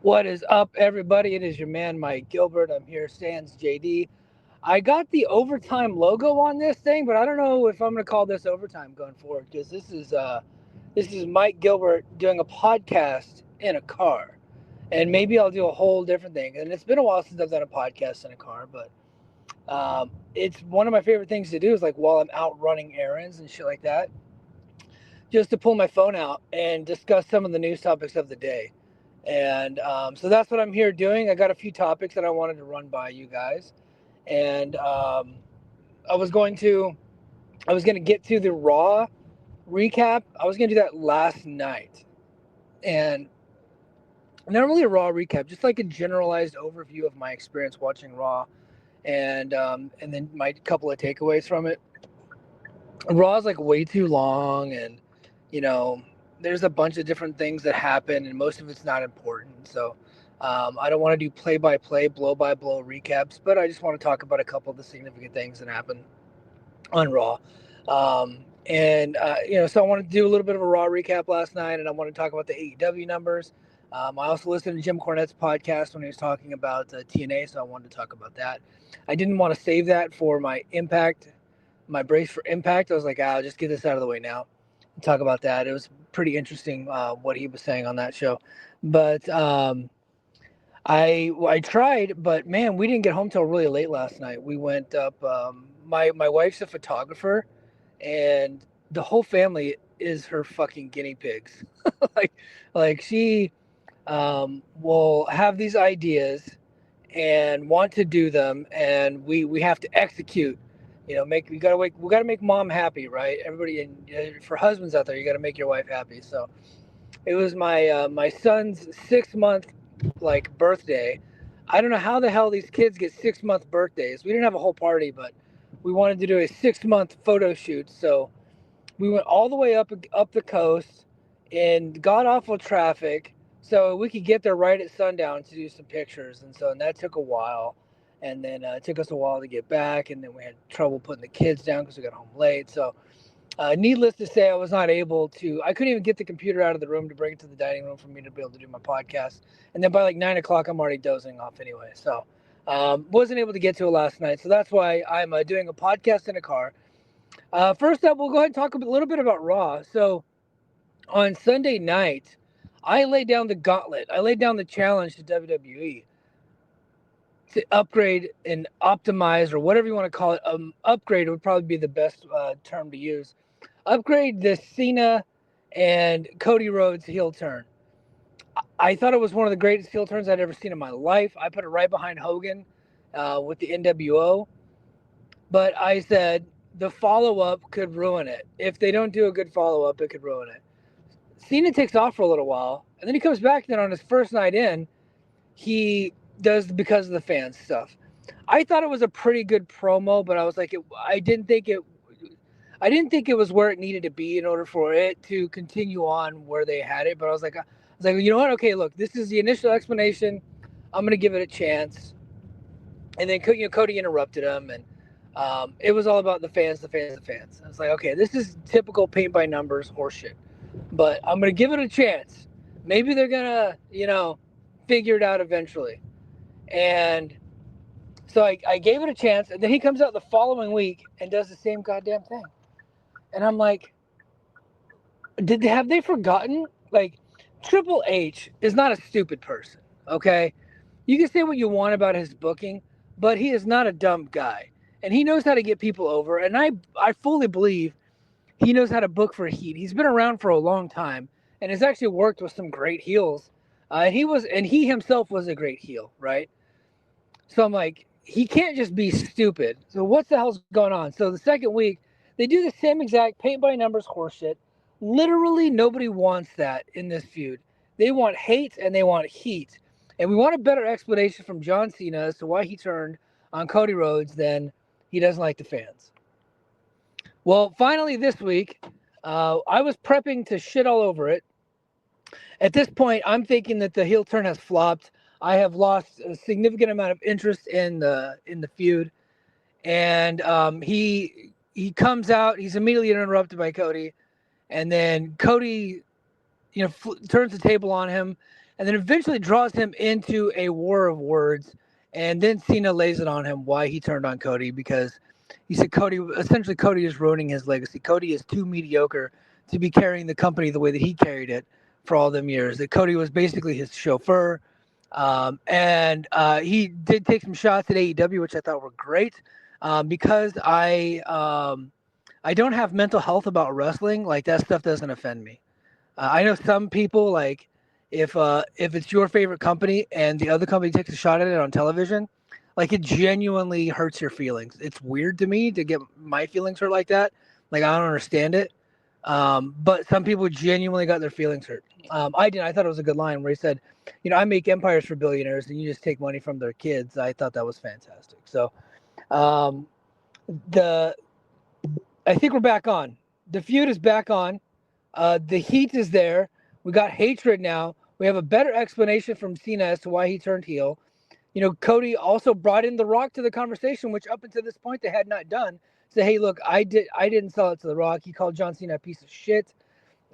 What is up, everybody? It is your man, Mike Gilbert. I'm here, Sans JD. I got the overtime logo on this thing, but I don't know if I'm going to call this overtime going forward because this is Mike Gilbert doing a podcast in a car, and maybe I'll do a whole different thing. And it's been a while since I've done a podcast in a car, but it's one of my favorite things to do is like while I'm out running errands and shit like that, just to pull my phone out and discuss some of the news topics of the day. And so that's what I'm here doing. I got a few topics that I wanted to run by you guys. And I was going to get to the Raw recap. I was going to do that last night. And not really a Raw recap, just like a generalized overview of my experience watching Raw and then my couple of takeaways from it. Raw is like way too long, and there's a bunch of different things that happen, and most of it's not important. So I don't want to do play-by-play, blow-by-blow recaps, but I just want to talk about a couple of the significant things that happened on Raw. So I wanted to do a little bit of a Raw recap last night, and I want to talk about the AEW numbers. I also listened to Jim Cornette's podcast when he was talking about TNA, so I wanted to talk about that. I didn't want to save that for my brace for Impact. I was like, I'll just get this out of the way now and talk about that. It was pretty interesting what he was saying on that show. But I tried, but man, we didn't get home till really late last night. We went up. My wife's a photographer, and the whole family is her fucking guinea pigs. like she will have these ideas and want to do them, and we have to execute. We gotta make mom happy, right? Everybody, and for husbands out there, you gotta make your wife happy. So it was my son's 6-month birthday. I don't know how the hell these kids get 6-month birthdays. We didn't have a whole party, but we wanted to do a 6-month photo shoot. So we went all the way up the coast in god awful traffic, so we could get there right at sundown to do some pictures. And that took a while. And then it took us a while to get back, and then we had trouble putting the kids down because we got home late. So needless to say, I couldn't even get the computer out of the room to bring it to the dining room for me to be able to do my podcast. And then by like 9 o'clock, I'm already dozing off anyway. So wasn't able to get to it last night. So that's why I'm doing a podcast in a car. First up, we'll go ahead and talk a little bit about Raw. So on Sunday night, I laid down the gauntlet. I laid down the challenge to WWE to upgrade and optimize, or whatever you want to call it. Upgrade would probably be the best term to use. Upgrade the Cena and Cody Rhodes heel turn. I thought it was one of the greatest heel turns I'd ever seen in my life. I put it right behind Hogan with the NWO. But I said the follow-up could ruin it. If they don't do a good follow-up, it could ruin it. Cena takes off for a little while, and then he comes back. Then on his first night in, he does because of the fans stuff. I thought it was a pretty good promo, but I was like, I didn't think it was where it needed to be in order for it to continue on where they had it. But I was like, you know what? Okay, look, this is the initial explanation. I'm gonna give it a chance. And then Cody interrupted him, and it was all about the fans. I was like, okay, this is typical paint by numbers horseshit, but I'm gonna give it a chance. Maybe they're gonna, figure it out eventually. And so I gave it a chance, and then he comes out the following week and does the same goddamn thing. And I'm like, have they forgotten? Like, Triple H is not a stupid person, okay? You can say what you want about his booking, but he is not a dumb guy. And he knows how to get people over, and I fully believe he knows how to book for heat. He's been around for a long time and has actually worked with some great heels. He himself was a great heel, right? So I'm like, he can't just be stupid. So what the hell's going on? So the second week, they do the same exact paint by numbers horseshit. Literally nobody wants that in this feud. They want hate and they want heat. And we want a better explanation from John Cena as to why he turned on Cody Rhodes, then he doesn't like the fans. Well, finally this week, I was prepping to shit all over it. At this point, I'm thinking that the heel turn has flopped. I have lost a significant amount of interest in the feud, and he comes out. He's immediately interrupted by Cody, and then Cody, turns the table on him, and then eventually draws him into a war of words. And then Cena lays it on him why he turned on Cody, because he said Cody is ruining his legacy. Cody is too mediocre to be carrying the company the way that he carried it for all them years. That Cody was basically his chauffeur. And he did take some shots at AEW, which I thought were great, because I don't have mental health about wrestling. Like, that stuff doesn't offend me. I know some people, like, if it's your favorite company and the other company takes a shot at it on television, like, it genuinely hurts your feelings. It's weird to me to get my feelings hurt like that. Like, I don't understand it. But some people genuinely got their feelings hurt. I did. I thought it was a good line where he said, I make empires for billionaires and you just take money from their kids. I thought that was fantastic. So I think we're back on. The feud is back on. The heat is there. We got hatred now. We have a better explanation from Cena as to why he turned heel. Cody also brought in The Rock to the conversation, which up until this point they had not done. Say, hey, look, I didn't sell it to The Rock. He called John Cena a piece of shit.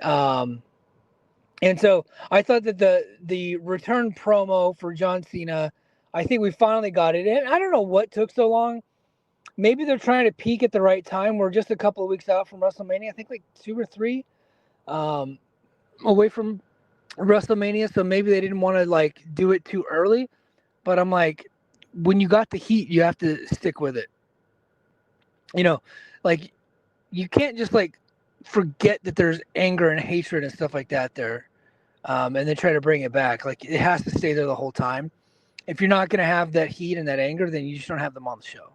And so I thought that the return promo for John Cena, I think we finally got it. And I don't know what took so long. Maybe they're trying to peak at the right time. We're just a couple of weeks out from WrestleMania. I think like 2 or 3 away from WrestleMania. So maybe they didn't want to like do it too early. But I'm like, when you got the heat, you have to stick with it. Like, you can't just like forget that there's anger and hatred and stuff like that there, and then try to bring it back. Like, it has to stay there the whole time. If you're not going to have that heat and that anger, then you just don't have them on the show.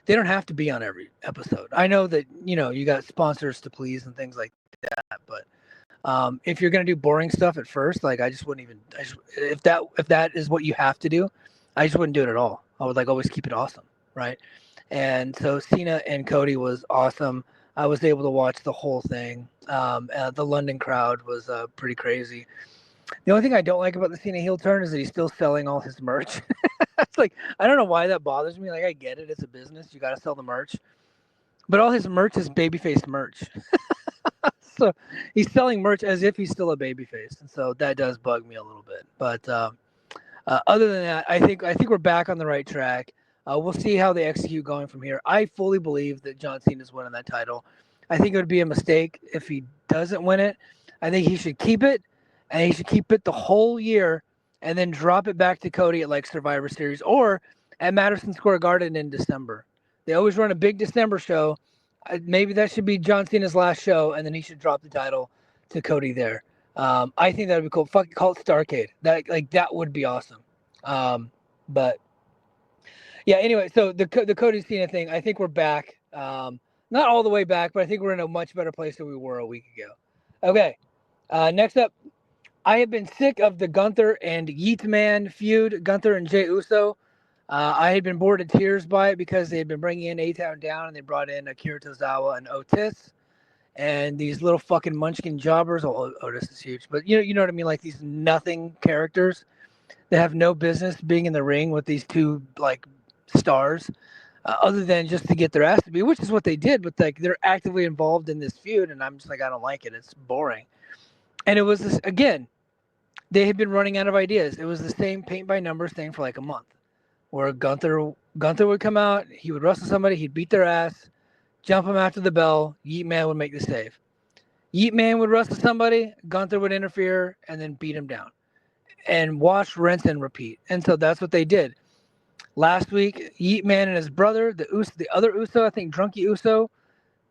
They don't have to be on every episode. I know that, you got sponsors to please and things like that, but if you're going to do boring stuff at first, like, I just wouldn't even, if that is what you have to do, I just wouldn't do it at all. I would like always keep it awesome. Right. And so Cena and Cody was awesome. I was able to watch the whole thing. The London crowd was pretty crazy. The only thing I don't like about the Cena heel turn is that he's still selling all his merch. It's like, I don't know why that bothers me. Like, I get it. It's a business. You got to sell the merch. But all his merch is babyface merch. So he's selling merch as if he's still a babyface. And so that does bug me a little bit. But other than that, I think we're back on the right track. We'll see how they execute going from here. I fully believe that John Cena's winning that title. I think it would be a mistake if he doesn't win it. I think he should keep it, and he should keep it the whole year, and then drop it back to Cody at like Survivor Series or at Madison Square Garden in December. They always run a big December show. Maybe that should be John Cena's last show, and then he should drop the title to Cody there. I think that would be cool. Fucking call it Starrcade. That would be awesome. But yeah, anyway, so the Cody Cena thing, I think we're back. Not all the way back, but I think we're in a much better place than we were a week ago. Okay, next up, I have been sick of the Gunther and Yeet Man feud, Gunther and Jey Uso. I had been bored to tears by it because they had been bringing in A-Town Down, and they brought in Akira Tozawa and Otis. And these little fucking munchkin jobbers. Oh, Otis is huge. But you know what I mean? Like, these nothing characters that have no business being in the ring with these two, like, stars, other than just to get their ass to be, which is what they did. But like, they're actively involved in this feud, and I'm just like, I don't like it. It's boring. And it was this again. They had been running out of ideas. It was the same paint by numbers thing for like a month, where Gunther would come out, he would wrestle somebody, he'd beat their ass, jump him after the bell, Yeet Man would make the save. Yeet Man would wrestle somebody, Gunther would interfere, and then beat him down. And wash, rinse, and repeat. And so that's what they did. Last week, Yeet Man and his brother, the other Uso, I think Drunky Uso,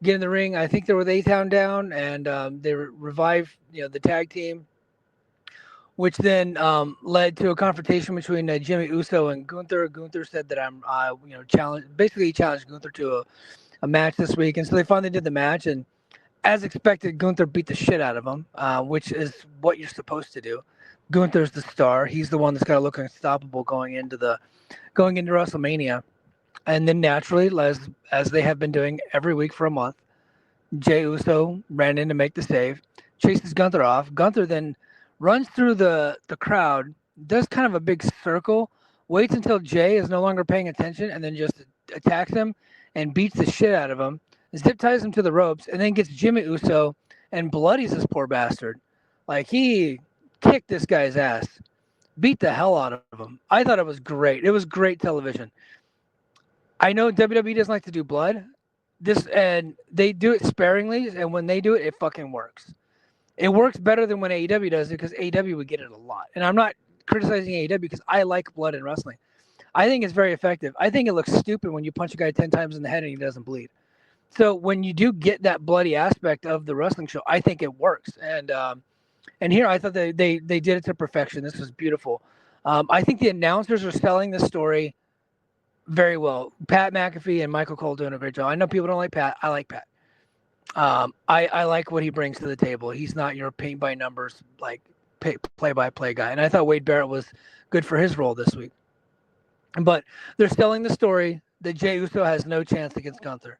get in the ring. I think they were A-Town Down, and they revived, the tag team, which then led to a confrontation between Jimmy Uso and Gunther. Gunther said that I'm, basically challenged Gunther to a match this week, and so they finally did the match. And as expected, Gunther beat the shit out of him, which is what you're supposed to do. Gunther's the star. He's the one that's got to look unstoppable going into WrestleMania. And then naturally, as they have been doing every week for a month, Jey Uso ran in to make the save, chases Gunther off. Gunther then runs through the crowd, does kind of a big circle, waits until Jey is no longer paying attention, and then just attacks him and beats the shit out of him, zip ties him to the ropes, and then gets Jimmy Uso and bloodies this poor bastard. Like, he kicked this guy's ass, beat the hell out of him. I thought it was great. It was great television. I know WWE doesn't like to do blood. And they do it sparingly, and when they do it, it fucking works. It works better than when AEW does it because AEW would get it a lot. And I'm not criticizing AEW because I like blood in wrestling. I think it's very effective. I think it looks stupid when you punch a guy 10 times in the head and he doesn't bleed. So when you do get that bloody aspect of the wrestling show, I think it works. And here I thought they did it to perfection. This was beautiful. I think the announcers are selling the story very well. Pat McAfee and Michael Cole doing a great job. I know people don't like Pat. I like Pat. I like what he brings to the table. He's not your paint by numbers, like play by play guy. And I thought Wade Barrett was good for his role this week. But they're selling the story that Jey Uso has no chance against Gunther.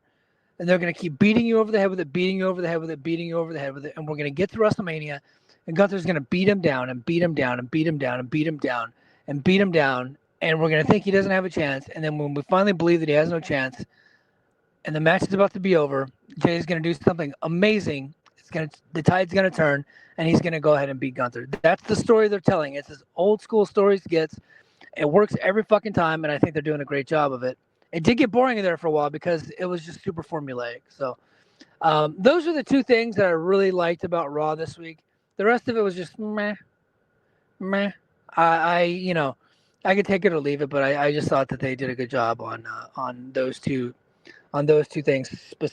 And they're going to keep beating you over the head with it, beating you over the head with it, beating you over the head with it. And we're going to get to WrestleMania, and Gunther's going to beat him down and beat him down and beat him down and beat him down and beat him down. And we're going to think he doesn't have a chance. And then when we finally believe that he has no chance and the match is about to be over, Jay's going to do something amazing. The tide's going to turn, and he's going to go ahead and beat Gunther. That's the story they're telling. It's as old school stories gets. It works every fucking time, and I think they're doing a great job of it. It did get boring there for a while because it was just super formulaic. So those are the two things that I really liked about Raw this week. The rest of it was just meh. I could take it or leave it, but I just thought that they did a good job on those two things specifically.